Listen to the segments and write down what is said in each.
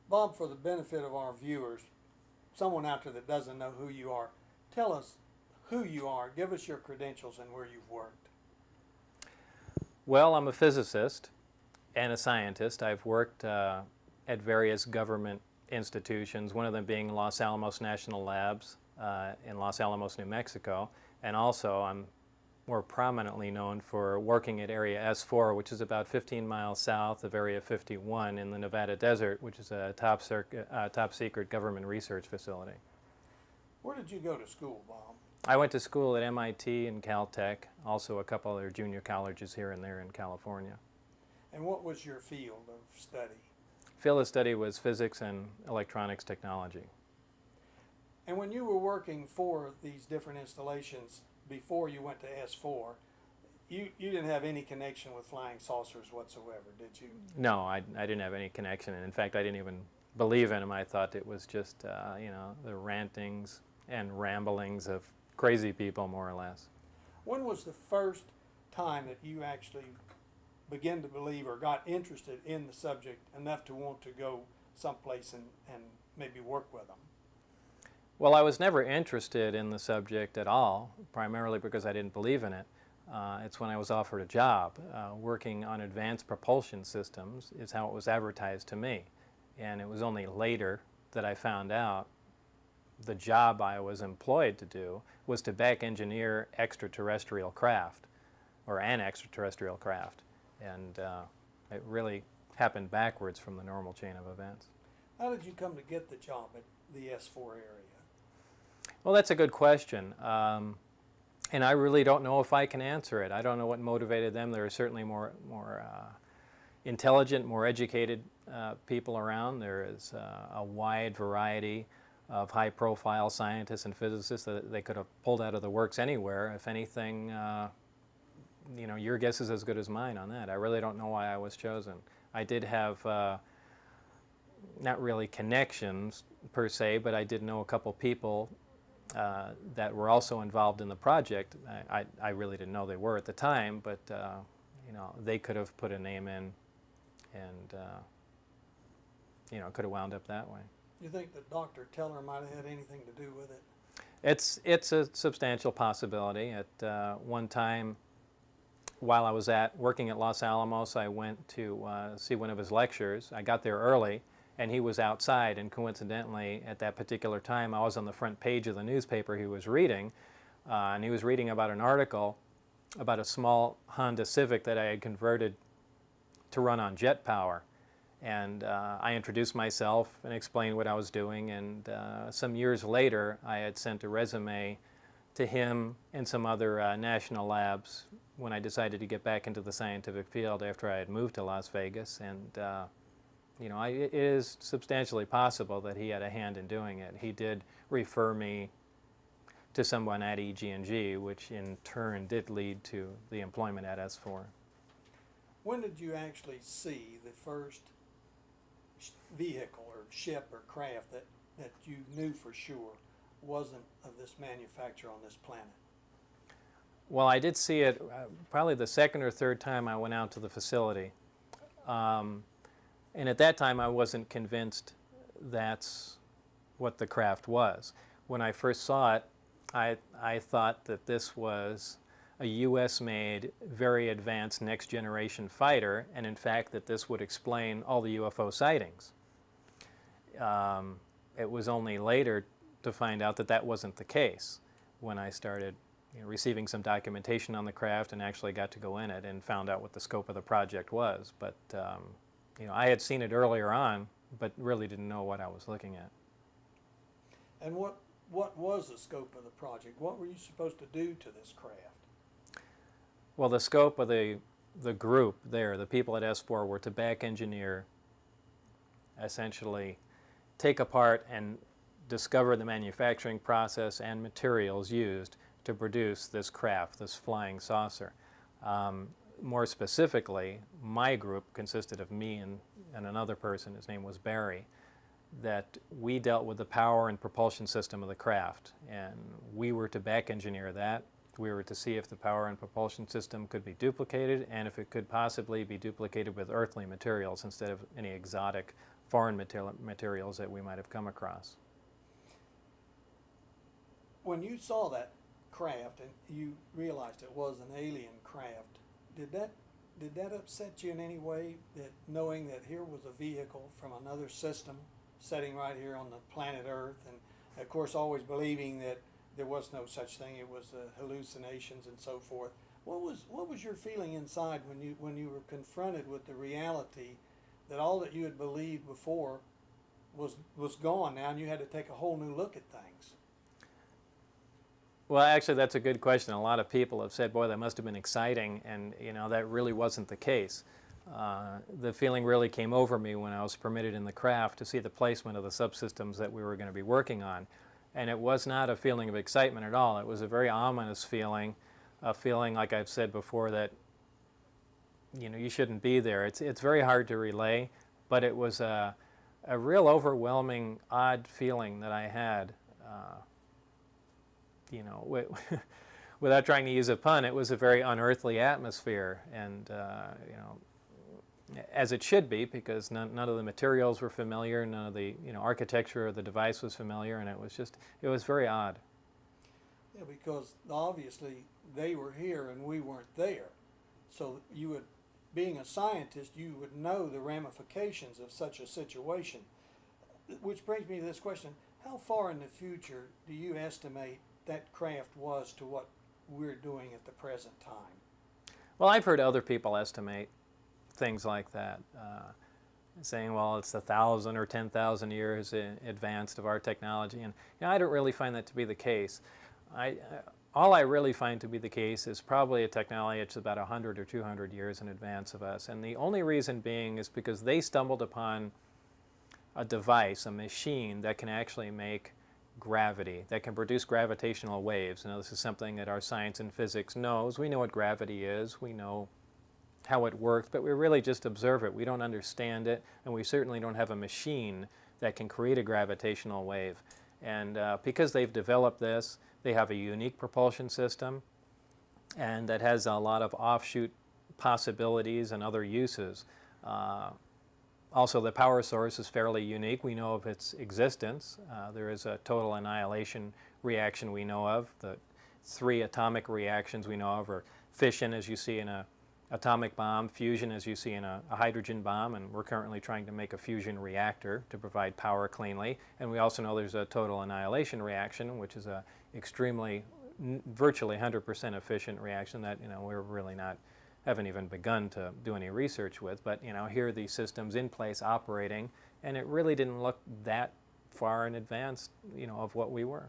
Bob, for the benefit of our viewers, someone out there that doesn't know who you are, tell us who you are. Give us your credentials and where you've worked. Well, I'm a physicist and a scientist. I've worked at various government institutions, one of them being Los Alamos National Labs in Los Alamos, New Mexico. And also I'm more prominently known for working at Area S-4, which is about 15 miles south of Area 51 in the Nevada desert, which is a top secret government research facility. Where did you go to school, Bob? I went to school at MIT and Caltech, also a couple other junior colleges here and there in California. And what was your field of study? Field of study was physics and electronics technology. And when you were working for these different installations before you went to S-4, you didn't have any connection with flying saucers whatsoever, did you? No, I didn't have any connection. And in fact, I didn't even believe in them. I thought it was just, the rantings and ramblings of crazy people, more or less. When was the first time that you actually began to believe or got interested in the subject enough to want to go someplace and maybe work with them? Well, I was never interested in the subject at all, primarily because I didn't believe in it. It's when I was offered a job. Working on advanced propulsion systems is how it was advertised to me. And it was only later that I found out the job I was employed to do was to back engineer extraterrestrial craft, or an extraterrestrial craft. And it really happened backwards from the normal chain of events. How did you come to get the job at the S-4 area? Well, that's a good question. And I really don't know if I can answer it. I don't know what motivated them. There are certainly more intelligent, more educated people around. There is a wide variety of high-profile scientists and physicists that they could have pulled out of the works anywhere. If anything, your guess is as good as mine on that. I really don't know why I was chosen. I did have not really connections per se, but I did know a couple people that were also involved in the project. I really didn't know they were at the time, but they could have put a name in, and could have wound up that way. You think that Dr. Teller might have had anything to do with it? It's a substantial possibility. At one time, while I was working at Los Alamos, I went to see one of his lectures. I got there early, and he was outside, and coincidentally, at that particular time, I was on the front page of the newspaper he was reading, and he was reading about an article about a small Honda Civic that I had converted to run on jet power. And I introduced myself and explained what I was doing, and some years later, I had sent a resume to him and some other national labs when I decided to get back into the scientific field after I had moved to Las Vegas. And it is substantially possible that he had a hand in doing it. He did refer me to someone at EG&G, which in turn did lead to the employment at S-4. When did you actually see the first vehicle or ship or craft that you knew for sure wasn't of this manufacture on this planet? Well, I did see it probably the second or third time I went out to the facility. And at that time, I wasn't convinced that's what the craft was. When I first saw it, I thought that this was a U.S.-made, very advanced next-generation fighter, and in fact that this would explain all the UFO sightings. It was only later to find out that that wasn't the case when I started receiving some documentation on the craft and actually got to go in it and found out what the scope of the project was. But I had seen it earlier on, but really didn't know what I was looking at. And what was the scope of the project? What were you supposed to do to this craft? Well, the scope of the group there, the people at S-4, were to back engineer, essentially take apart and discover the manufacturing process and materials used to produce this craft, this flying saucer. More specifically, my group consisted of me and another person, his name was Barry, that we dealt with the power and propulsion system of the craft. And we were to back engineer that. We were to see if the power and propulsion system could be duplicated and if it could possibly be duplicated with earthly materials instead of any exotic foreign materials that we might have come across. When you saw that craft and you realized it was an alien craft, did that upset you in any way, that knowing that here was a vehicle from another system sitting right here on the planet Earth, and of course always believing that there was no such thing, it was hallucinations and so forth. What was your feeling inside when you were confronted with the reality that all that you had believed before was gone now, and you had to take a whole new look at things? Well, actually, that's a good question. A lot of people have said, boy, that must have been exciting, and that really wasn't the case. The feeling really came over me when I was permitted in the craft to see the placement of the subsystems that we were going to be working on. And it was not a feeling of excitement at all. It was a very ominous feeling, a feeling, like I've said before, that you shouldn't be there. It's very hard to relay, but it was a real overwhelming, odd feeling that I had. Without trying to use a pun, it was a very unearthly atmosphere, and as it should be, because none of the materials were familiar, none of the architecture of the device was familiar, and it was very odd. Yeah, because obviously they were here and we weren't there, so being a scientist, you would know the ramifications of such a situation. Which brings me to this question: how far in the future do you estimate that craft was to what we're doing at the present time? Well, I've heard other people estimate things like that, saying, well, it's 1,000 or 10,000 years advanced of our technology, and I don't really find that to be the case. All I really find to be the case is probably a technology that's about 100 or 200 years in advance of us, and the only reason being is because they stumbled upon a device, a machine that can actually make gravity, that can produce gravitational waves. Now, this is something that our science and physics knows. We know what gravity is, we know how it works, but we really just observe it. We don't understand it, and we certainly don't have a machine that can create a gravitational wave. And because they've developed this, they have a unique propulsion system, and that has a lot of offshoot possibilities and other uses. Also, the power source is fairly unique. We know of its existence. There is a total annihilation reaction we know of. The 3 atomic reactions we know of are fission, as you see in an atomic bomb, fusion, as you see in a hydrogen bomb, and we're currently trying to make a fusion reactor to provide power cleanly. And we also know there's a total annihilation reaction, which is a extremely, virtually 100% efficient reaction that we're really haven't even begun to do any research with. But here are these systems in place operating, and it really didn't look that far in advance of what we were.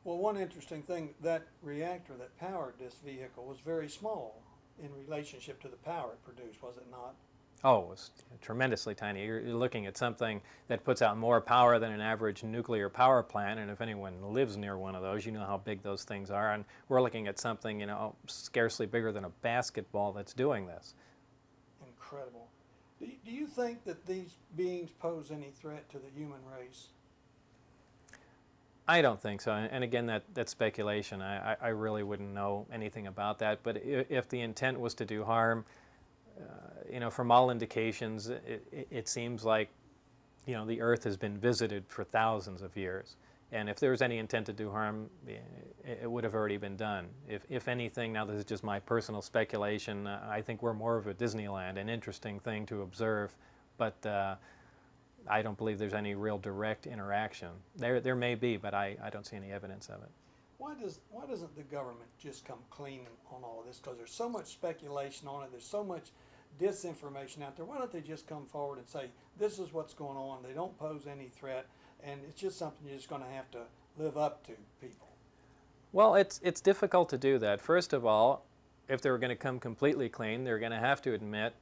Well, one interesting thing, that reactor that powered this vehicle was very small in relationship to the power it produced, was it not? Oh, it was tremendously tiny. You're looking at something that puts out more power than an average nuclear power plant, and if anyone lives near one of those, you know how big those things are. And we're looking at something, scarcely bigger than a basketball that's doing this. Incredible. Do you think that these beings pose any threat to the human race? I don't think so, and again, that's speculation. I really wouldn't know anything about that, but if the intent was to do harm, from all indications, it seems like, the Earth has been visited for thousands of years, and if there was any intent to do harm, it would have already been done. If anything, now this is just my personal speculation, I think we're more of a Disneyland, an interesting thing to observe, but I don't believe there's any real direct interaction. There may be, but I don't see any evidence of it. Why doesn't the government just come clean on all of this? Because there's so much speculation on it. There's so much disinformation out there. Why don't they just come forward and say, this is what's going on. They don't pose any threat, and it's just something you're just going to have to live up to, people. Well, it's difficult to do that. First of all, if they were going to come completely clean, they're going to have to admit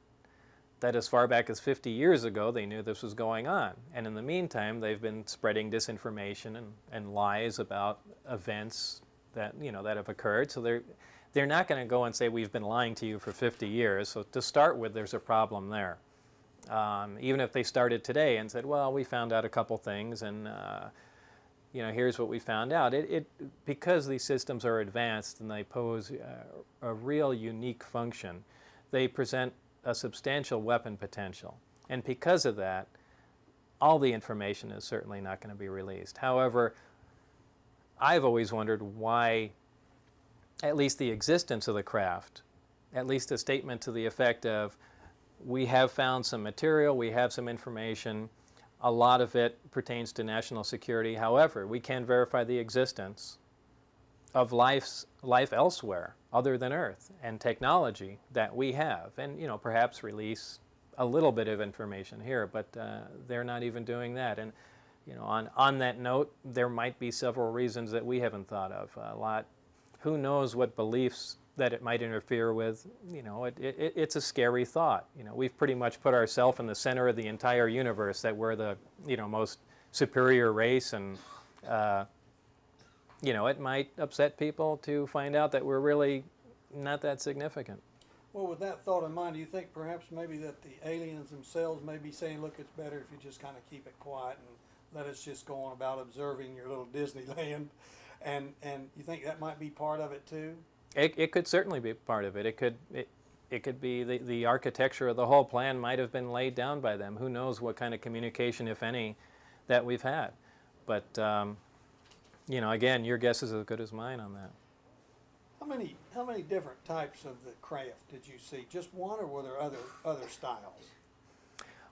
that as far back as 50 years ago, they knew this was going on. And in the meantime, they've been spreading disinformation and lies about events that, that have occurred. So they're not going to go and say, we've been lying to you for 50 years. So to start with, there's a problem there. Even if they started today and said, well, we found out a couple things, and here's what we found out. Because these systems are advanced and they pose a real unique function, they present a substantial weapon potential. And because of that, all the information is certainly not going to be released. However, I've always wondered why at least the existence of the craft, at least a statement to the effect of, we have found some material, we have some information, a lot of it pertains to national security. However, we can verify the existence of life elsewhere other than Earth and technology that we have, and perhaps release a little bit of information here, but they're not even doing that. And on that note, there might be several reasons that we haven't thought of. A lot, who knows what beliefs that it might interfere with. It's a scary thought. We've pretty much put ourselves in the center of the entire universe, that we're the most superior race, and it might upset people to find out that we're really not that significant. Well, with that thought in mind, do you think perhaps maybe that the aliens themselves may be saying, look, it's better if you just kind of keep it quiet and let us just go on about observing your little Disneyland, and you think that might be part of it too? It could certainly be part of it. It could be the architecture of the whole plan might have been laid down by them. Who knows what kind of communication, if any, that we've had. But, again, your guess is as good as mine on that. How many different types of the craft did you see? Just one, or were there other styles?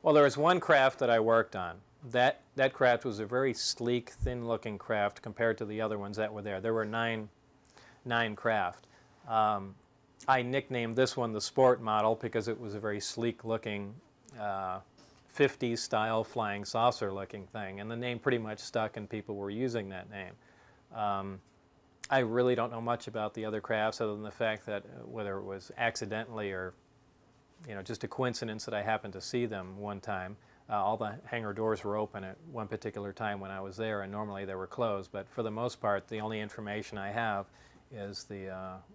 Well, there was one craft that I worked on. That craft was a very sleek, thin-looking craft compared to the other ones that were there. There were nine craft. I nicknamed this one the sport model because it was a very sleek-looking 50s style flying saucer looking thing, and the name pretty much stuck and people were using that name. I really don't know much about the other crafts other than the fact that whether it was accidentally or just a coincidence that I happened to see them one time. All the hangar doors were open at one particular time when I was there, and normally they were closed, but for the most part the only information I have is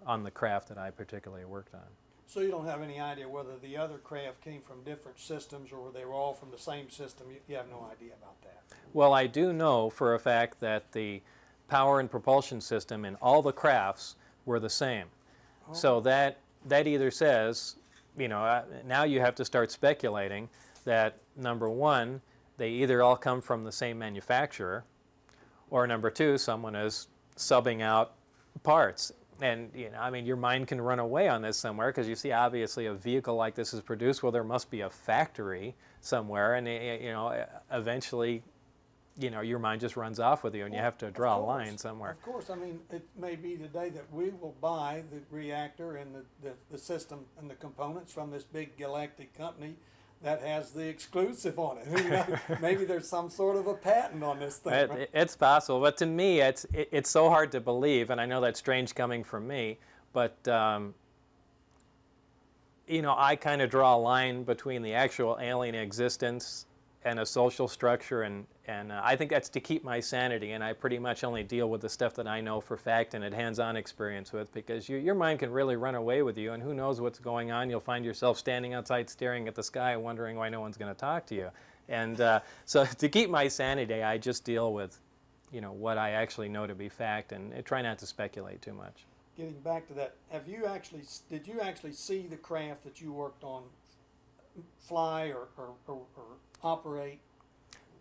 on the craft that I particularly worked on. So you don't have any idea whether the other craft came from different systems or they were all from the same system? You have no idea about that? Well, I do know for a fact that the power and propulsion system in all the crafts were the same. Oh. So that either says, now you have to start speculating that, number one, they either all come from the same manufacturer, or number two, someone is subbing out parts. And your mind can run away on this somewhere, because you see obviously a vehicle like this is produced. Well, there must be a factory somewhere, and eventually your mind just runs off with you, and you have to draw a line somewhere. Of course. It may be the day that we will buy the reactor and the system and the components from this big galactic company that has the exclusive on it. Maybe there's some sort of a patent on this thing. Right? It's possible, but to me, it's so hard to believe, and I know that's strange coming from me, but I kind of draw a line between the actual alien existence and a social structure, and I think that's to keep my sanity, and I pretty much only deal with the stuff that I know for fact and had hands-on experience with, because your mind can really run away with you, and who knows what's going on. You'll find yourself standing outside staring at the sky wondering why no one's going to talk to you. And so to keep my sanity, I just deal with what I actually know to be fact, and try not to speculate too much. Getting back to that, did you actually see the craft that you worked on fly or operate?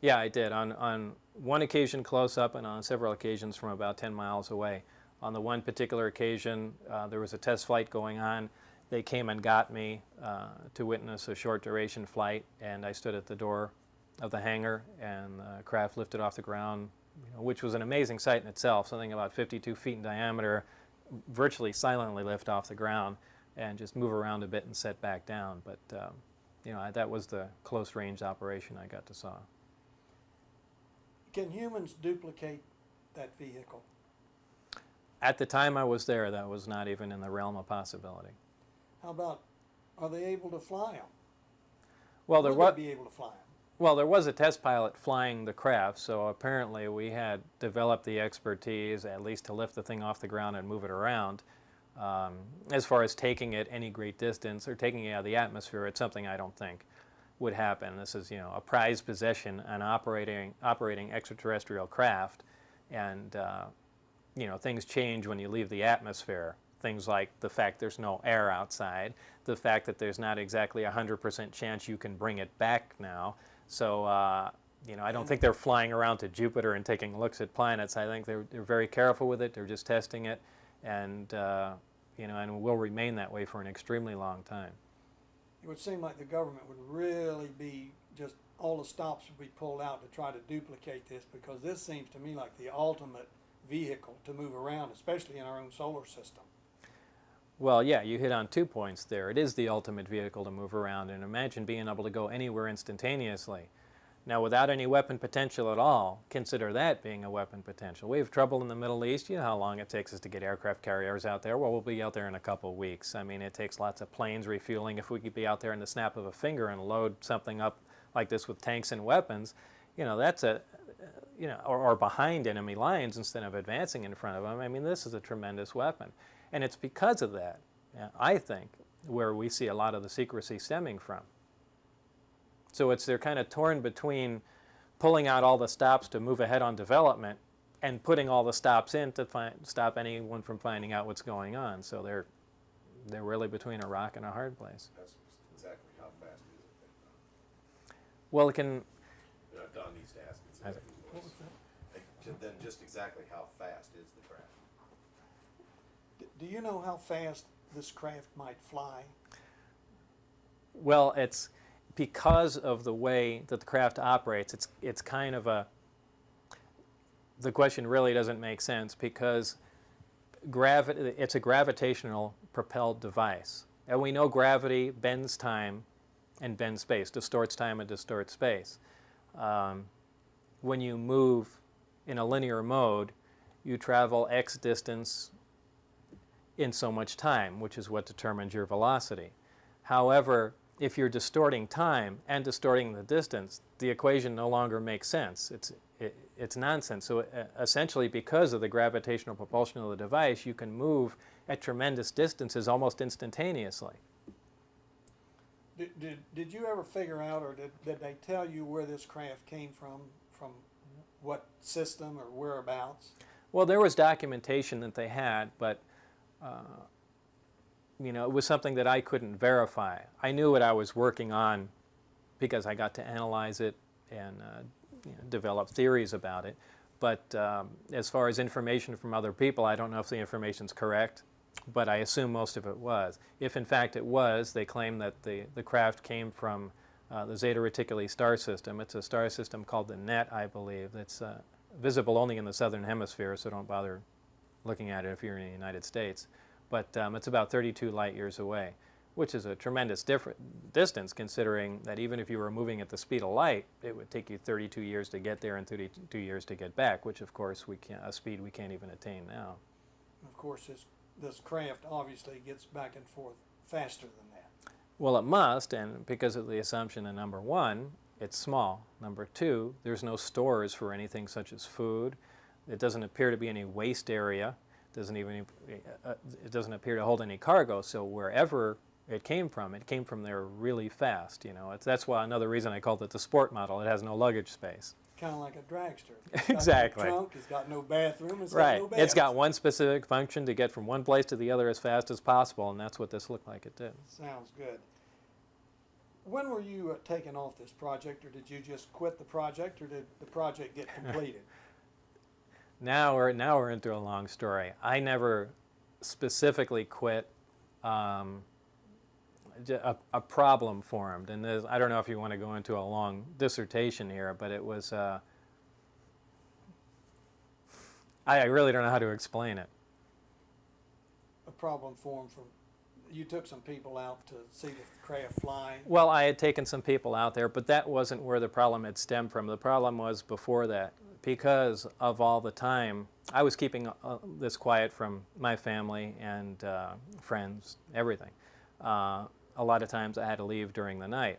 Yeah, I did. On one occasion close up, and on several occasions from about 10 miles away. On the one particular occasion, there was a test flight going on. They came and got me to witness a short duration flight, and I stood at the door of the hangar, and the craft lifted off the ground, which was an amazing sight in itself, something about 52 feet in diameter, virtually silently lift off the ground and just move around a bit and set back down. But that was the close range operation I got to saw. Can humans duplicate that vehicle? At the time I was there, that was not even in the realm of possibility. How about, are they able to fly them? Well, Would they be able to fly them? Well, there was a test pilot flying the craft, so apparently we had developed the expertise at least to lift the thing off the ground and move it around. As far as taking it any great distance or taking it out of the atmosphere, it's something I don't think would happen. This is, a prized possession, an operating extraterrestrial craft, and things change when you leave the atmosphere. Things like the fact there's no air outside, the fact that there's not exactly 100% chance you can bring it back now. So, I don't think they're flying around to Jupiter and taking looks at planets. I think they're very careful with it. They're just testing it, and and will remain that way for an extremely long time. It would seem like the government would really be just all the stops would be pulled out to try to duplicate this, because this seems to me like the ultimate vehicle to move around, especially in our own solar system. Well, yeah, you hit on 2 points there. It is the ultimate vehicle to move around, and imagine being able to go anywhere instantaneously. Now, without any weapon potential at all, consider that being a weapon potential. We have trouble in the Middle East. You know how long it takes us to get aircraft carriers out there? Well, we'll be out there in a couple of weeks. I mean, it takes lots of planes refueling. If we could be out there in the snap of a finger and load something up like this with tanks and weapons, that's or behind enemy lines instead of advancing in front of them. I mean, this is a tremendous weapon. And it's because of that, I think, where we see a lot of the secrecy stemming from. So they're kind of torn between pulling out all the stops to move ahead on development and putting all the stops in to stop anyone from finding out what's going on. So they're really between a rock and a hard place. That's exactly how fast is it? Well, it can... Don needs to ask exactly What was that? Then just exactly how fast is the craft? Do you know how fast this craft might fly? Well, it's because of the way that the craft operates. It's kind of the question really doesn't make sense, because it's a gravitational propelled device. And we know gravity bends time and bends space, distorts time and distorts space. When you move in a linear mode, you travel x distance in so much time, which is what determines your velocity. However, if you're distorting time and distorting the distance, the equation no longer makes sense. It's nonsense. So essentially, because of the gravitational propulsion of the device, you can move at tremendous distances almost instantaneously. Did you ever figure out, or did they tell you where this craft came from what system or whereabouts? Well, there was documentation that they had, but it was something that I couldn't verify. I knew what I was working on because I got to analyze it and develop theories about it. But as far as information from other people, I don't know if the information's correct, but I assume most of it was. If in fact it was, they claim that the craft came from the Zeta Reticuli star system. It's a star system called the Net, I believe. It's visible only in the southern hemisphere, so don't bother looking at it if you're in the United States. But it's about 32 light years away, which is a tremendous distance, considering that even if you were moving at the speed of light, it would take you 32 years to get there and 32 years to get back, which of course a speed we can't even attain now. Of course, this craft obviously gets back and forth faster than that. Well, it must, and because of the assumption that number one, it's small. Number two, there's no stores for anything such as food. It doesn't appear to be any waste area. It doesn't appear to hold any cargo. So wherever it came from there really fast. That's why another reason I called it the sport model. It has no luggage space. Kind of like a dragster. Exactly. Got no trunk, it's got no bathroom, it's right. got no bed. It's got one specific function, to get from one place to the other as fast as possible, and that's what this looked like it did. Sounds good. When were you taking off this project, or did you just quit the project, or did the project get completed? Now we're into a long story. I never specifically quit. A problem formed, and I don't know if you want to go into a long dissertation here, but it was. I really don't know how to explain it. A problem formed from. You took some people out to see the craft fly. Well, I had taken some people out there, but that wasn't where the problem had stemmed from. The problem was before that. Because of all the time, I was keeping this quiet from my family and friends, everything. A lot of times I had to leave during the night.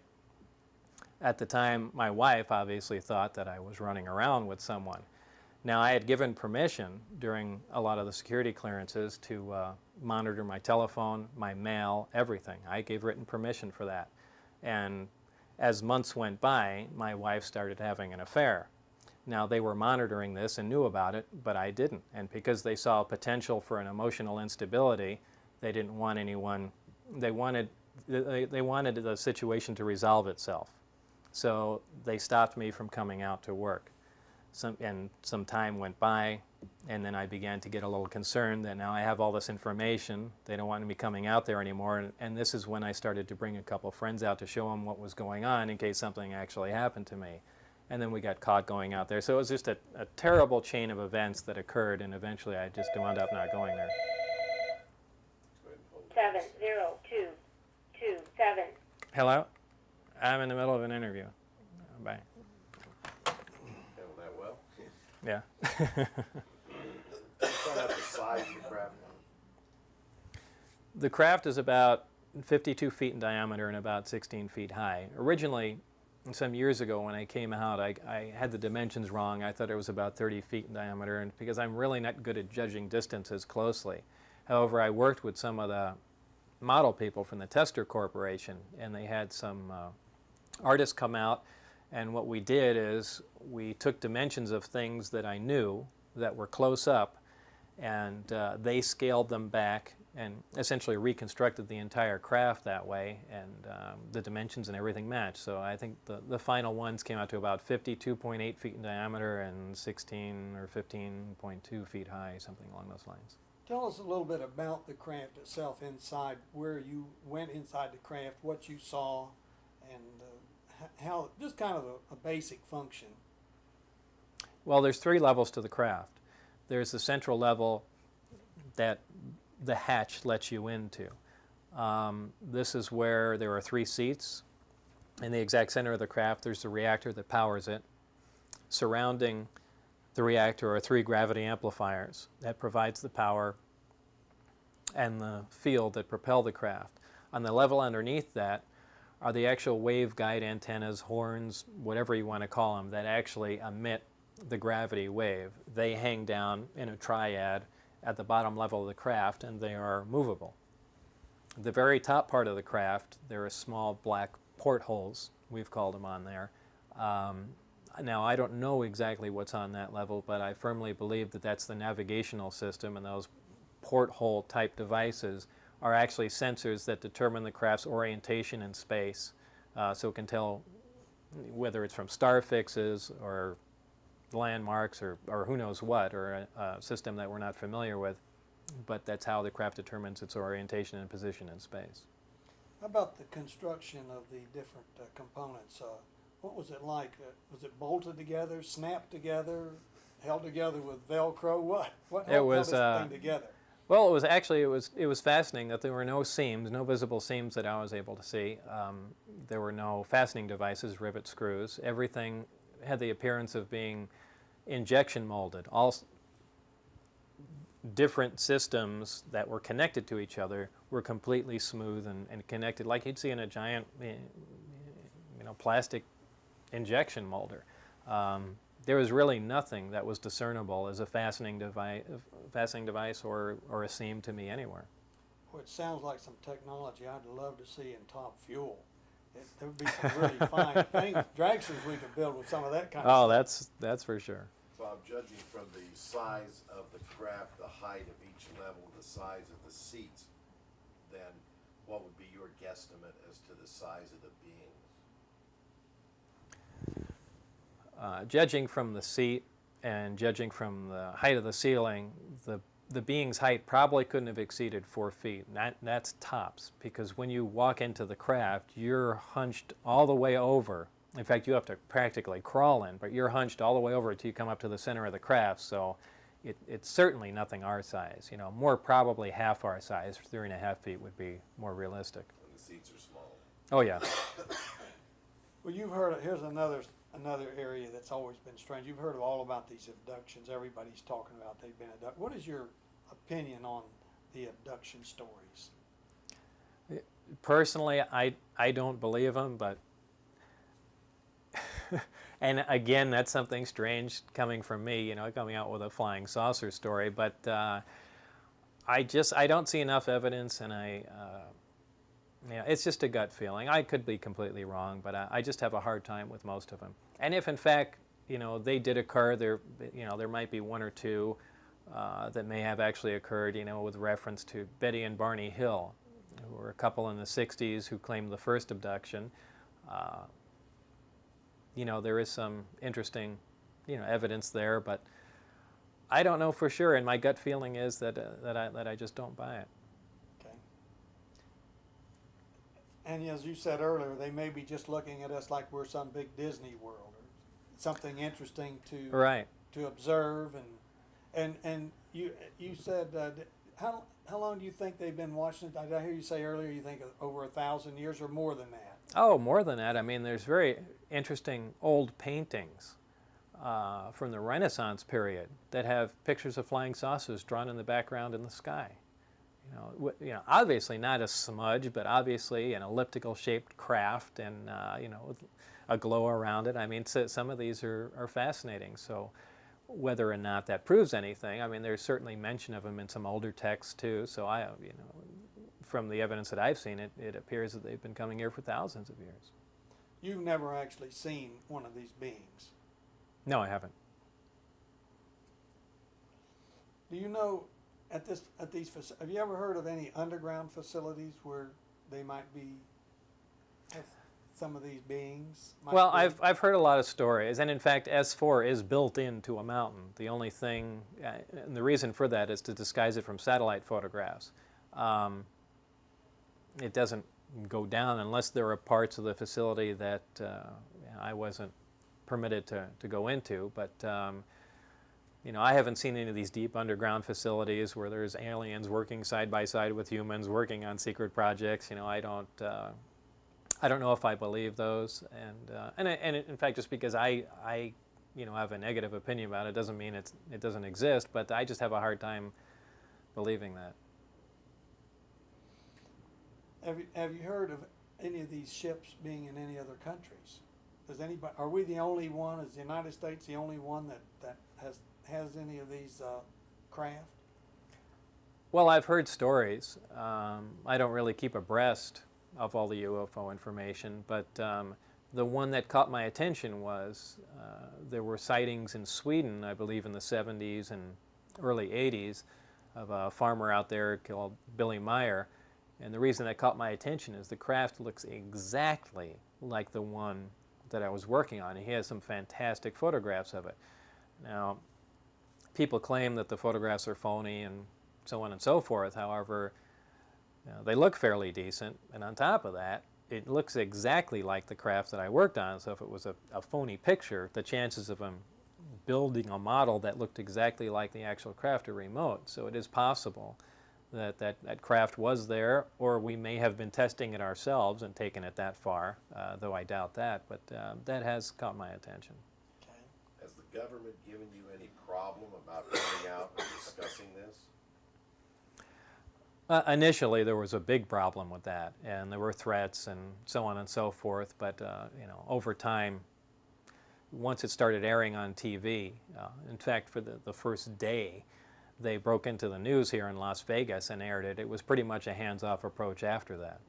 At the time, my wife obviously thought that I was running around with someone. Now, I had given permission during a lot of the security clearances to monitor my telephone, my mail, everything. I gave written permission for that. And as months went by, my wife started having an affair. Now, they were monitoring this and knew about it, but I didn't. And because they saw potential for an emotional instability, they didn't want anyone, they wanted the situation to resolve itself. So they stopped me from coming out to work. Some time went by, and then I began to get a little concerned that now I have all this information. They don't want me coming out there anymore. And this is when I started to bring a couple of friends out to show them what was going on in case something actually happened to me. And then we got caught going out there. So it was just a terrible chain of events that occurred, and eventually I just wound up not going there. 70227. Hello? I'm in the middle of an interview. Bye. Handle that well. Yeah. Find out the size of the craft. The craft is about 52 feet in diameter and about 16 feet high. Originally, some years ago when I came out, I had the dimensions wrong. I thought it was about 30 feet in diameter, and because I'm really not good at judging distances closely. However, I worked with some of the model people from the Tester Corporation, and they had some artists come out, and what we did is we took dimensions of things that I knew that were close up, and they scaled them back and essentially reconstructed the entire craft that way, and the dimensions and everything matched. So I think the final ones came out to about 52.8 feet in diameter and 16 or 15.2 feet high, something along those lines. Tell us a little bit about the craft itself inside, where you went inside the craft, what you saw, and how, just kind of a basic function. Well, there's 3 levels to the craft. There's the central level that the hatch lets you into. This is where there are 3 seats. In the exact center of the craft, there's the reactor that powers it. Surrounding the reactor are 3 gravity amplifiers that provides the power and the field that propel the craft. On the level underneath that are the actual waveguide antennas, horns, whatever you want to call them, that actually emit the gravity wave. They hang down in a triad at the bottom level of the craft, and they are movable. The very top part of the craft, there are small black portholes, we've called them on there. Now, I don't know exactly what's on that level, but I firmly believe that that's the navigational system, and those porthole type devices are actually sensors that determine the craft's orientation in space, so it can tell whether it's from star fixes or landmarks or who knows what, or a system that we're not familiar with, but that's how the craft determines its orientation and position in space. How about the construction of the different components? What was it like? Was it bolted together, snapped together, held together with Velcro? What held this thing together? Well, it was fascinating that there were no seams, no visible seams that I was able to see. There were no fastening devices, rivet screws. Everything had the appearance of being injection molded. All different systems that were connected to each other were completely smooth and connected, like you'd see in a giant, plastic injection molder. There was really nothing that was discernible as a fastening device or a seam to me anywhere. Well, it sounds like some technology I'd love to see in Top Fuel. There would be some really fine things, dragsters we could build with some of that kind of stuff. That's for sure. Bob, judging from the size of the craft, the height of each level, the size of the seats, then what would be your guesstimate as to the size of the beings? Judging from the seat and judging from the height of the ceiling, the being's height probably couldn't have exceeded 4 feet. That's tops, because when you walk into the craft, you're hunched all the way over. In fact, you have to practically crawl in, but you're hunched all the way over until you come up to the center of the craft, so it's certainly nothing our size. More probably half our size. 3.5 feet would be more realistic. And the seats are small. Oh, yeah. Well, you've heard, here's another area that's always been strange. You've heard all about these abductions. Everybody's talking about they've been abducted. What is your opinion on the abduction stories? Personally, I don't believe them, but and again, that's something strange coming from me, coming out with a flying saucer story, but I don't see enough evidence, and it's just a gut feeling. I could be completely wrong, but I just have a hard time with most of them. And if in fact, they did occur, there might be 1 or 2 that may have actually occurred, with reference to Betty and Barney Hill, who were a couple in the 60s who claimed the first abduction. there is some interesting, evidence there, but I don't know for sure, and my gut feeling is that I just don't buy it. Okay. And as you said earlier, they may be just looking at us like we're some big Disney World or something interesting to observe. And you said how long do you think they've been watching it? Did I hear you say earlier you think over 1,000 years or more than that? Oh, more than that. I mean, there's very interesting old paintings from the Renaissance period that have pictures of flying saucers drawn in the background in the sky. Obviously not a smudge, but obviously an elliptical shaped craft and with a glow around it. I mean, some of these are fascinating. So whether or not that proves anything, I mean, there's certainly mention of them in some older texts too. So from the evidence that I've seen, it appears that they've been coming here for thousands of years. You've never actually seen one of these beings? No, I haven't. Do you know have you ever heard of any underground facilities where they might have some of these beings? Well, I've heard a lot of stories, and in fact, S-4 is built into a mountain. The only thing, and the reason for that is to disguise it from satellite photographs. It doesn't go down unless there are parts of the facility that I wasn't permitted to go into, but I haven't seen any of these deep underground facilities where there's aliens working side by side with humans working on secret projects. I don't know if I believe those, and in fact, just because I have a negative opinion about it doesn't mean it doesn't exist, but I just have a hard time believing that. Have you heard of any of these ships being in any other countries? Are we the only one? Is the United States the only one that has any of these craft? Well, I've heard stories. I don't really keep abreast of all the UFO information, but the one that caught my attention was there were sightings in Sweden, I believe in the 70s and early 80s, of a farmer out there called Billy Meyer. And the reason that caught my attention is the craft looks exactly like the one that I was working on. He has some fantastic photographs of it. Now, people claim that the photographs are phony and so on and so forth. However, they look fairly decent. And on top of that, it looks exactly like the craft that I worked on. So if it was a phony picture, the chances of him building a model that looked exactly like the actual craft are remote. So it is possible that craft was there, or we may have been testing it ourselves and taken it that far, though I doubt that. But that has caught my attention. Okay. Has the government given you any problem about coming out and discussing this? Initially, there was a big problem with that, and there were threats and so on and so forth. But over time, once it started airing on TV, in fact, for the first day, they broke into the news here in Las Vegas and aired it. It was pretty much a hands-off approach after that.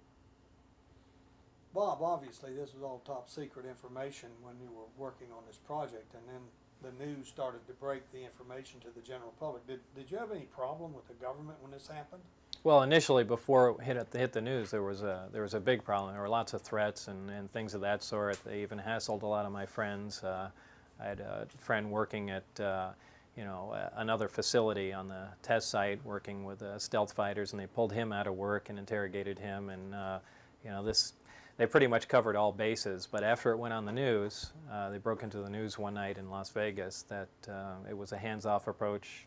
Bob, obviously this was all top secret information when you were working on this project, and then the news started to break the information to the general public. Did you have any problem with the government when this happened? Well, initially, before it hit the news, there was a big problem. There were lots of threats and things of that sort. They even hassled a lot of my friends. I had a friend working at another facility on the test site working with stealth fighters, and they pulled him out of work and interrogated him, and they pretty much covered all bases. But after it went on the news, they broke into the news one night in Las Vegas that it was a hands-off approach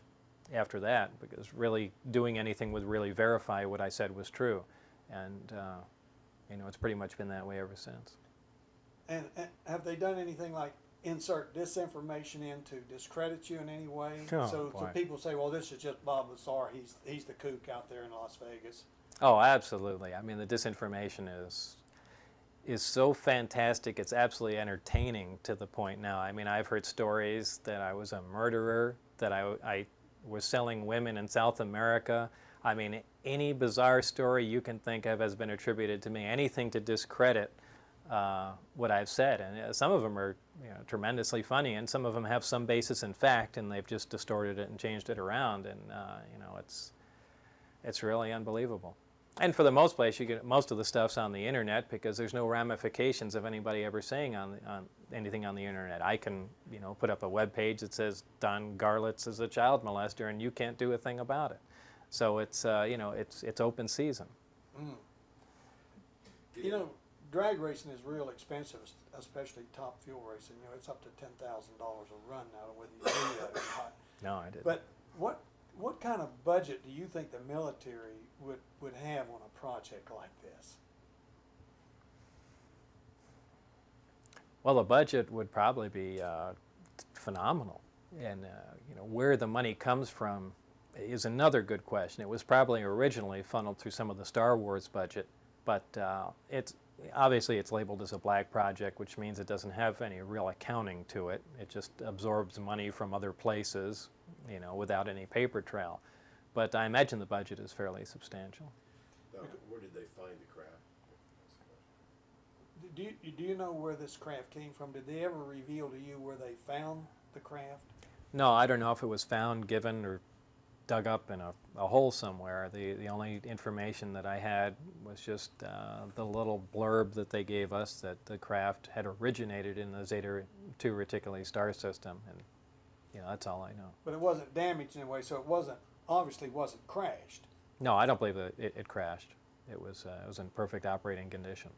after that, because really doing anything would really verify what I said was true, and it's pretty much been that way ever since. And have they done anything like insert disinformation in to discredit you in any way? Oh, so boy. people say, well, this is just Bob Lazar. He's the kook out there in Las Vegas. Oh, absolutely. I mean, the disinformation is so fantastic. It's absolutely entertaining to the point now. I mean, I've heard stories that I was a murderer, that I was selling women in South America. I mean, any bizarre story you can think of has been attributed to me. Anything to discredit what I've said, and some of them are tremendously funny, and some of them have some basis in fact, and they've just distorted it and changed it around, and it's really unbelievable. And for the most place, most of the stuff's on the internet because there's no ramifications of anybody ever saying on anything on the internet. I can, put up a web page that says Don Garlits is a child molester, and you can't do a thing about it. So it's it's open season. Mm. Drag racing is real expensive, especially top fuel racing. It's up to $10,000 a run now, whether you do that or not. No, I didn't. But what kind of budget do you think the military would have on a project like this? Well, the budget would probably be phenomenal, and where the money comes from is another good question. It was probably originally funneled through some of the Star Wars budget, but it's labeled as a black project, which means it doesn't have any real accounting to it. It just absorbs money from other places, without any paper trail. But I imagine the budget is fairly substantial. Now, where did they find the craft? Do you know where this craft came from? Did they ever reveal to you where they found the craft? No, I don't know if it was found, given, or dug up in a hole somewhere. The only information that I had was just the little blurb that they gave us that the craft had originated in the Zeta 2 Reticuli star system, and that's all I know. But it wasn't damaged in a way, so it obviously wasn't crashed. No, I don't believe that it crashed. It was in perfect operating condition.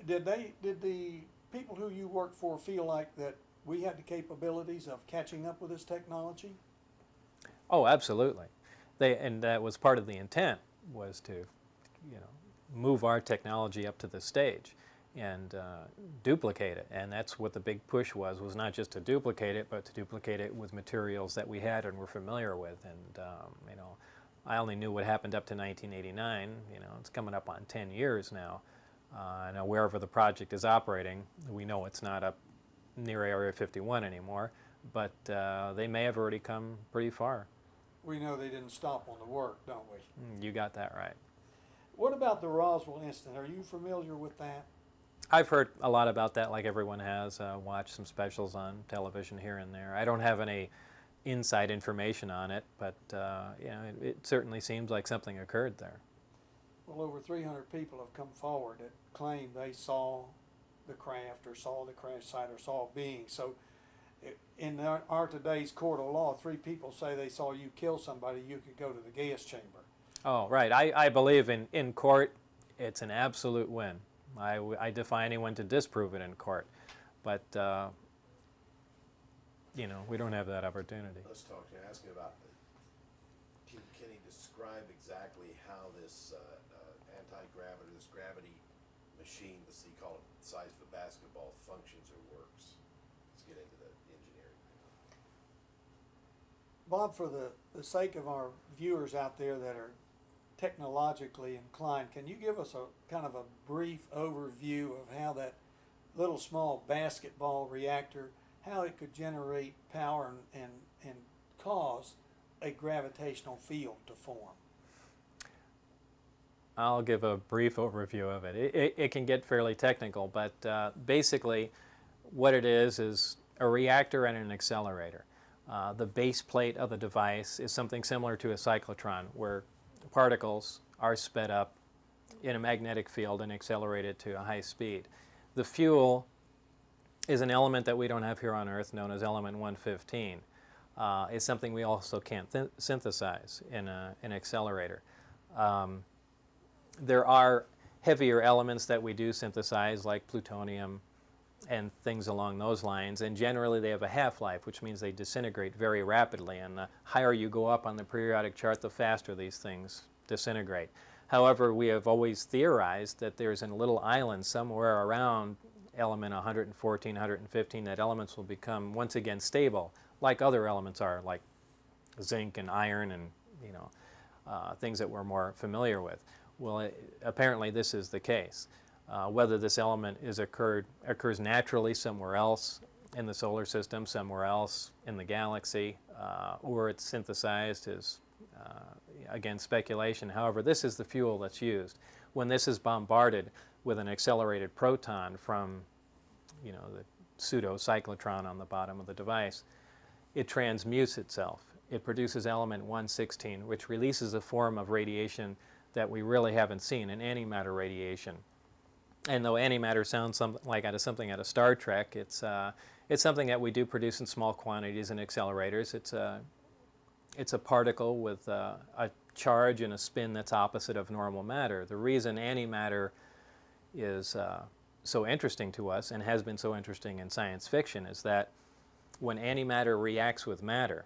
Did the people who you worked for feel like that we had the capabilities of catching up with this technology? Oh, absolutely. And that was part of the intent, was to, move our technology up to the stage and duplicate it. And that's what the big push was not just to duplicate it, but to duplicate it with materials that we had and were familiar with. And, I only knew what happened up to 1989. It's coming up on 10 years now. Now, wherever the project is operating, we know it's not up near Area 51 anymore, but they may have already come pretty far. We know they didn't stop on the work, don't we? You got that right. What about the Roswell incident? Are you familiar with that? I've heard a lot about that, like everyone has. Watched some specials on television here and there. I don't have any inside information on it, but it certainly seems like something occurred there. Well, over 300 people have come forward that claim they saw the craft or saw the crash site or saw a being. So in our today's court of law, 3 people say they saw you kill somebody, you could go to the gas chamber. Oh, right. I believe in court, it's an absolute win. I defy anyone to disprove it in court. But, we don't have that opportunity. Let's ask you about, can he describe exactly how this anti-gravity, this gravity machine, you call it the size of a basketball, functions or works? Let's get into the engineering. Bob, for the sake of our viewers out there that are technologically inclined, can you give us a kind of a brief overview of how that little small basketball reactor, how it could generate power and cause a gravitational field to form? I'll give a brief overview of it. It can get fairly technical, but basically what it is a reactor and an accelerator. The base plate of the device is something similar to a cyclotron, where particles are sped up in a magnetic field and accelerated to a high speed. The fuel is an element that we don't have here on Earth, known as element 115. It's something we also can't synthesize in an accelerator. There are heavier elements that we do synthesize, like plutonium and things along those lines, and generally they have a half-life, which means they disintegrate very rapidly, and the higher you go up on the periodic chart, the faster these things disintegrate. However, we have always theorized that there's a little island somewhere around element 114, 115, that elements will become once again stable, like other elements are, like zinc and iron and things that we're more familiar with. Well, apparently this is the case. Whether this element occurs naturally somewhere else in the solar system, somewhere else in the galaxy, or it's synthesized is, again, speculation. However, this is the fuel that's used. When this is bombarded with an accelerated proton from, the pseudo-cyclotron on the bottom of the device, it transmutes itself. It produces element 116, which releases a form of radiation that we really haven't seen in antimatter radiation. And though antimatter sounds something out of Star Trek, it's something that we do produce in small quantities in accelerators. It's a particle with a charge and a spin that's opposite of normal matter. The reason antimatter is so interesting to us and has been so interesting in science fiction is that when antimatter reacts with matter,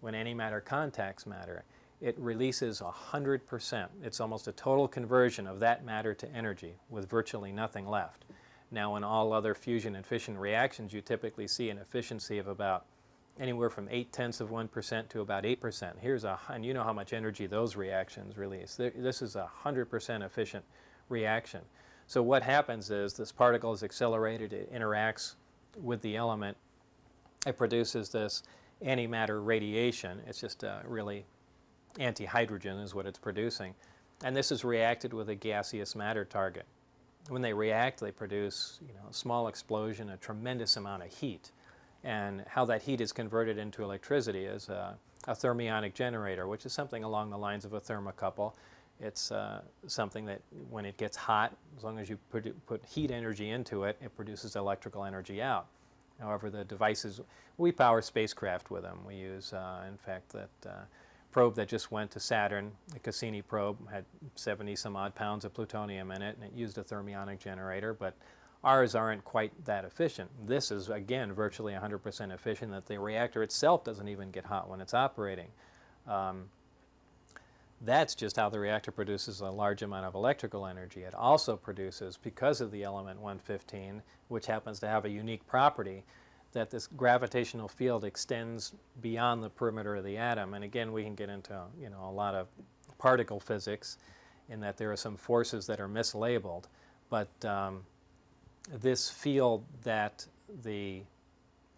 when antimatter contacts matter, it releases 100%. It's almost a total conversion of that matter to energy with virtually nothing left. Now, in all other fusion and fission reactions, you typically see an efficiency of about anywhere from 0.8% to about 8%. And you know how much energy those reactions release. This is a 100% efficient reaction. So what happens is this particle is accelerated, it interacts with the element, it produces this antimatter radiation. It's just really anti-hydrogen is what it's producing. And this is reacted with a gaseous matter target. When they react, they produce a small explosion, a tremendous amount of heat. And how that heat is converted into electricity is a thermionic generator, which is something along the lines of a thermocouple. It's something that when it gets hot, as long as you put heat energy into it, it produces electrical energy out. However, the devices, we power spacecraft with them. We use, in fact, that probe that just went to Saturn, the Cassini probe, had 70 some odd pounds of plutonium in it, and it used a thermionic generator, but ours aren't quite that efficient. This is, again, virtually 100% efficient, that the reactor itself doesn't even get hot when it's operating. That's just how the reactor produces a large amount of electrical energy. It also produces, because of the element 115, which happens to have a unique property, that this gravitational field extends beyond the perimeter of the atom. And again, we can get into a lot of particle physics in that there are some forces that are mislabeled. But this field that the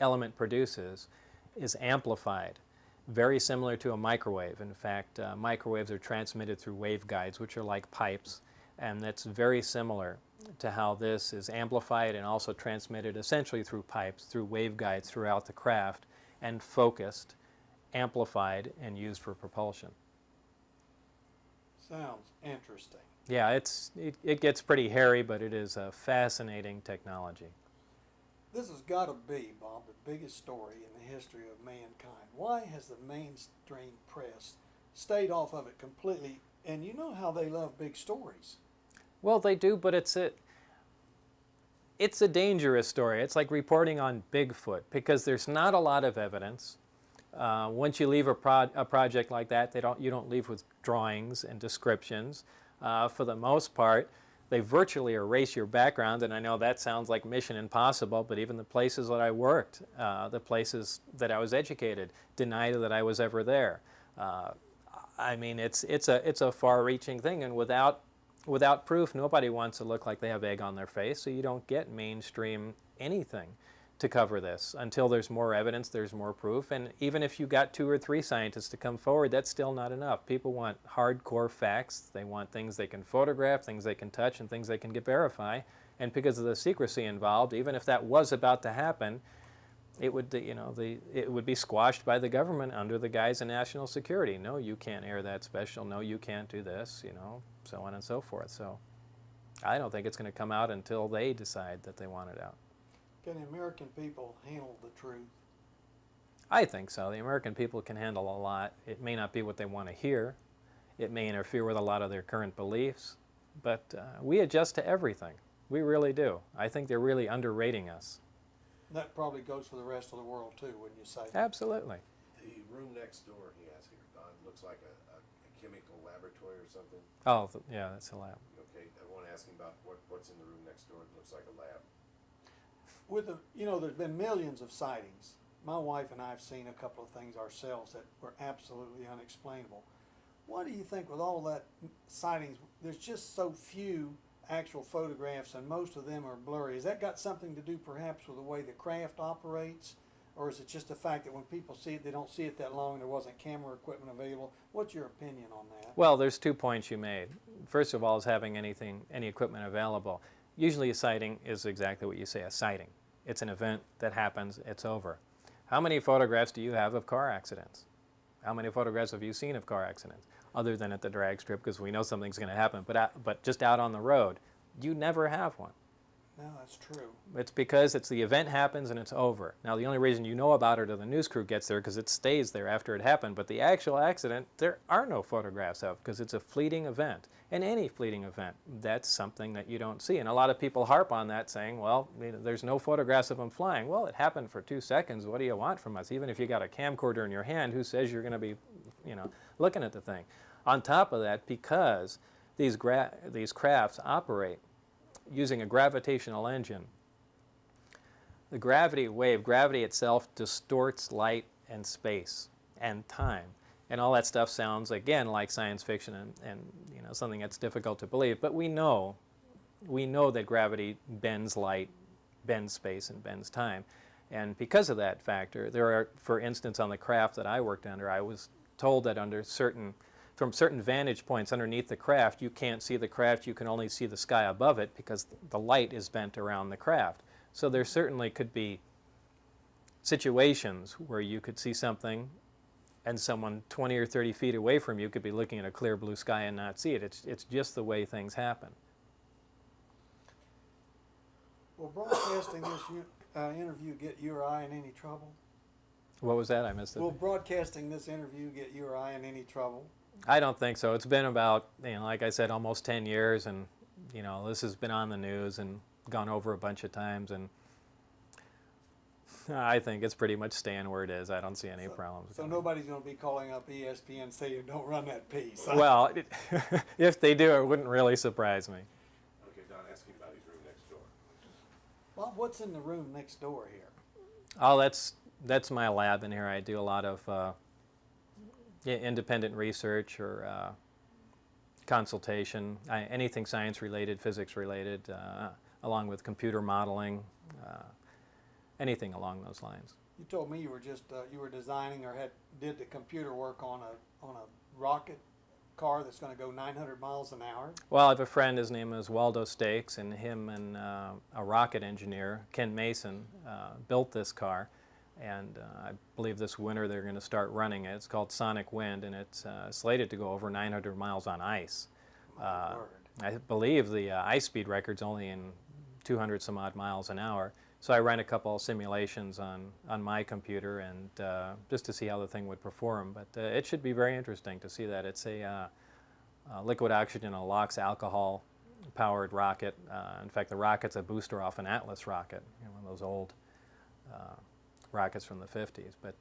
element produces is amplified, very similar to a microwave. In fact, microwaves are transmitted through waveguides, which are like pipes, and that's very similar to how this is amplified and also transmitted essentially through pipes, through waveguides throughout the craft, and focused, amplified, and used for propulsion. Sounds interesting. Yeah, it gets pretty hairy, but it is a fascinating technology. This has got to be, Bob, the biggest story in the history of mankind. Why has the mainstream press stayed off of it completely? And you know how they love big stories. Well, they do, but it's a dangerous story. It's like reporting on Bigfoot because there's not a lot of evidence. Once you leave a project like that, you don't leave with drawings and descriptions. For the most part, they virtually erase your background, and I know that sounds like Mission Impossible, but even the places that I worked, the places that I was educated, deny that I was ever there. I mean, it's a far-reaching thing, and without proof, nobody wants to look like they have egg on their face, so you don't get mainstream anything to cover this. Until there's more evidence, there's more proof, and even if you got 2 or 3 scientists to come forward, that's still not enough. People want hardcore facts. They want things they can photograph, things they can touch, and things they can verify, and because of the secrecy involved, even if that was about to happen, it would, it would be squashed by the government under the guise of national security. No, you can't air that special. No, you can't do this, so on and so forth. So I don't think it's going to come out until they decide that they want it out. Can the American people handle the truth? I think so. The American people can handle a lot. It may not be what they want to hear. It may interfere with a lot of their current beliefs. But we adjust to everything. We really do. I think they're really underrating us. That probably goes for the rest of the world too, wouldn't you say? Absolutely. The room next door, he has here, Don, looks like a chemical laboratory or something. Oh, yeah, that's a lab. Okay, I want to ask him about what's in the room next door. It looks like a lab. There's been millions of sightings. My wife and I have seen a couple of things ourselves that were absolutely unexplainable. What do you think with all that sightings, there's just so few actual photographs and most of them are blurry. Has that got something to do perhaps with the way the craft operates? Or is it just the fact that when people see it, they don't see it that long and there wasn't camera equipment available? What's your opinion on that? Well, there's 2 points you made. First of all is having any equipment available. Usually a sighting is exactly what you say, a sighting. It's an event that happens, it's over. How many photographs do you have of car accidents? How many photographs have you seen of car accidents? other than at the drag strip because we know something's going to happen. But just out on the road, you never have one. No, that's true. It's because the event happens and it's over. Now, the only reason you know about it or the news crew gets there because it stays there after it happened. But the actual accident, there are no photographs of because it's a fleeting event. And any fleeting event, that's something that you don't see. And a lot of people harp on that saying, well, there's no photographs of them flying. Well, it happened for 2 seconds. What do you want from us? Even if you got a camcorder in your hand, who says you're going to be, looking at the thing? On top of that, because these crafts operate using a gravitational engine, the gravity itself distorts light and space and time. And all that stuff sounds, again, like science fiction and something that's difficult to believe. But we know that gravity bends light, bends space, and bends time. And because of that factor, there are, for instance, on the craft that I worked under, I was told that from certain vantage points underneath the craft, you can't see the craft, you can only see the sky above it because the light is bent around the craft. So there certainly could be situations where you could see something and someone 20 or 30 feet away from you could be looking at a clear blue sky and not see it. It's just the way things happen. Will broadcasting this interview get you or I in any trouble? What was that? I missed it. Will broadcasting this interview get you or I in any trouble? I don't think so. It's been about, like I said, almost 10 years, and this has been on the news and gone over a bunch of times, and I think it's pretty much staying where it is. I don't see any problems. So nobody's going to be calling up ESPN saying, don't run that piece. Well, if they do, it wouldn't really surprise me. Okay, Don, asking about his room next door. Bob, what's in the room next door here? Oh, that's my lab in here. I do a lot of independent research or consultation, anything science related, physics related, along with computer modeling, anything along those lines. You told me you were just you were designing or did the computer work on a rocket car that's going to go 900 miles an hour. Well, I have a friend. His name is Waldo Stakes, and him and a rocket engineer, Ken Mason, built this car. And I believe this winter they're going to start running it. It's called Sonic Wind, and it's slated to go over 900 miles on ice. I believe the ice speed record's only in 200 some odd miles an hour. So I ran a couple of simulations on my computer and just to see how the thing would perform. But it should be very interesting to see that. It's a liquid oxygen and LOX alcohol powered rocket. In fact, the rocket's a booster off an Atlas rocket, one of those old rockets from the 50s, but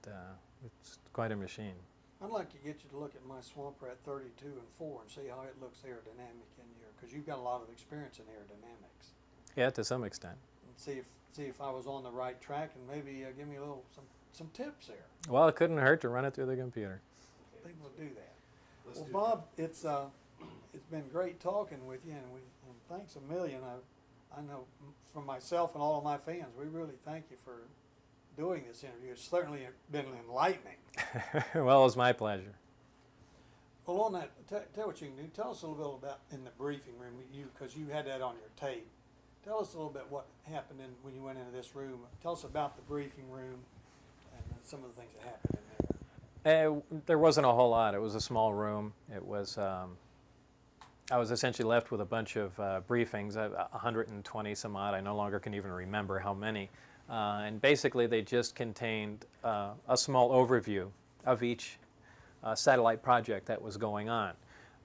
it's quite a machine. I'd like to get you to look at my swamp rat 32 and 4 and see how it looks aerodynamic in here, because you've got a lot of experience in aerodynamics. Yeah, to some extent. And see if I was on the right track, and maybe give me some tips there. Well, it couldn't hurt to run it through the computer. I think we'll do that. Well, Bob, it's been great talking with you, and thanks a million. I know from myself and all of my fans, we really thank you for doing this interview. It's certainly been enlightening. Well, it was my pleasure. Well, on that, tell what you can do. Tell us a little bit about in the briefing room, because you had that on your tape. Tell us a little bit what happened when you went into this room. Tell us about the briefing room and some of the things that happened in there. There wasn't a whole lot. It was a small room. It was. I was essentially left with a bunch of briefings, 120 some odd. I no longer can even remember how many. And basically they just contained a small overview of each satellite project that was going on.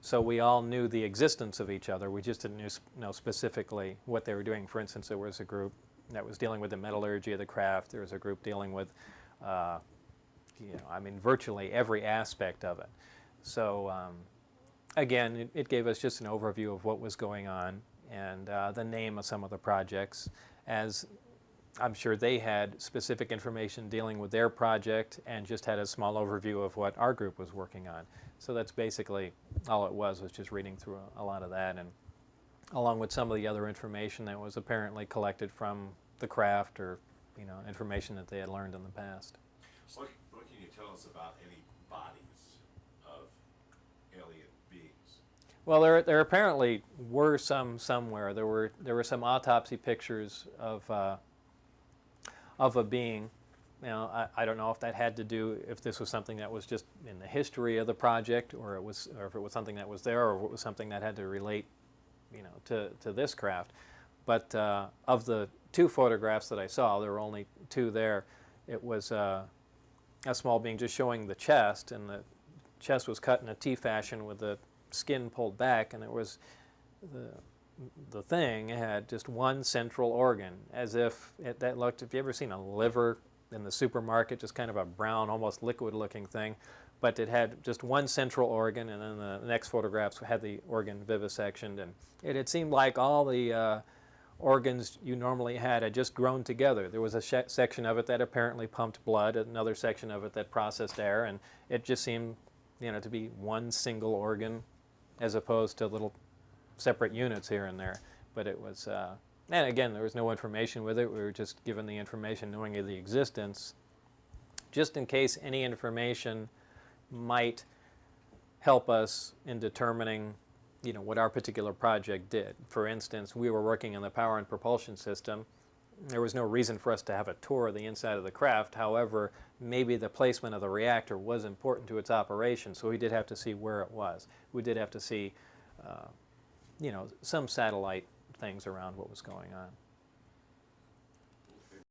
So we all knew the existence of each other. We just didn't know specifically what they were doing. For instance, there was a group that was dealing with the metallurgy of the craft. There was a group dealing with, virtually every aspect of it. So again, it gave us just an overview of what was going on and the name of some of the projects, as I'm sure they had specific information dealing with their project and just had a small overview of what our group was working on. So that's basically all it was just reading through a lot of that, and along with some of the other information that was apparently collected from the craft or information that they had learned in the past. What can you tell us about any bodies of alien beings? Well, there apparently were some somewhere. There were some autopsy pictures of a being You know, I don't know if that had to do, if this was something that was just in the history of the project, or if it was something that was there, or if it was something that had to relate, you know, to this craft. But of the 2 photographs that I saw, there were only 2 there. It was a small being just showing the chest, and the chest was cut in a T fashion with the skin pulled back, and it was the thing had just one central organ, as if that looked. Have you ever seen a liver in the supermarket? Just kind of a brown, almost liquid-looking thing, but it had just one central organ, and then the next photographs had the organ vivisectioned, and it had seemed like all the organs you normally had just grown together. There was a section of it that apparently pumped blood, another section of it that processed air, and it just seemed, you know, to be one single organ, as opposed to little separate units here and there. But it was, and again, there was no information with it. We were just given the information knowing of the existence, just in case any information might help us in determining, you know, what our particular project did. For instance, we were working on the power and propulsion system. There was no reason for us to have a tour of the inside of the craft. However, maybe the placement of the reactor was important to its operation, so we did have to see where it was. We did have to see, you know, some satellite things around what was going on.